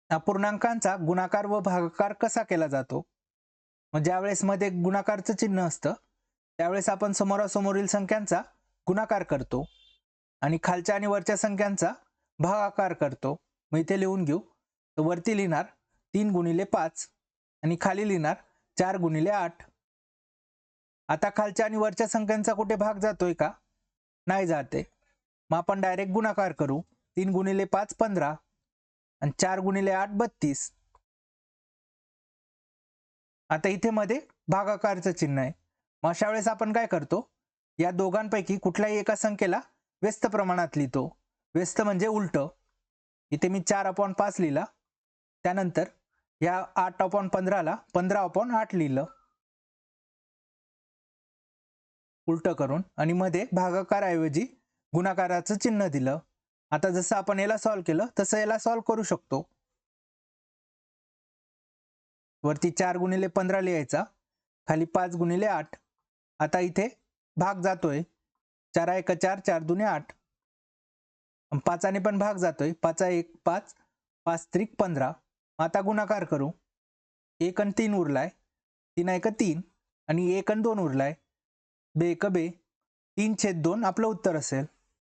अपूर्णांकांचा गुणाकार व भागाकार कसा केला जातो? मग ज्यावेळेस मध्ये गुणाकारचं चिन्ह असतं त्यावेळेस आपण समोरासमोरील संख्यांचा गुणाकार करतो आणि खालच्या आणि वरच्या संख्यांचा भागाकार करतो. मग इथे लिहून घेऊ. तर वरती लिहिणार 3 गुणिले 5 आणि खाली लिहिणार 4 गुणिले 8. आता खालच्या आणि वरच्या संख्यांचा कुठे भाग जातोय का? नाही जाते. मग आपण डायरेक्ट गुणाकार करू. 3 गुणिले 5 15 आणि 4 गुणिले 8 32. आता इथे मध्ये भागाकारचं चिन्ह आहे. मग अशा वेळेस आपण काय करतो, या दोघांपैकी कुठल्याही एका संख्येला व्यस्त प्रमाणात लिहितो. व्यस्त म्हणजे उलट. इथे मी 4/5 लिहिला, त्यानंतर या 8/15 ला 15/8 लिहिलं उलट करून आणि मध्ये भागाकाराऐवजी गुणाकाराचं चिन्ह दिलं. आता जसं आपण याला सॉल्व्ह केलं तसं याला सॉल्व्ह करू शकतो. वरती 4 गुणिले 15 लिहायचा, खाली 5 गुणिले 8. आता इथे भाग जातोय, 4 1 4 4 2 8. 5 ने पण भाग जातोय, 5 1 5 5 3 15. आता गुणाकार करू. 1 आणि 3 उरलाय, 3 1 3 आणि 1 आणि 2 उरलाय, 2 1 2. 3/2 आपलं उत्तर असेल.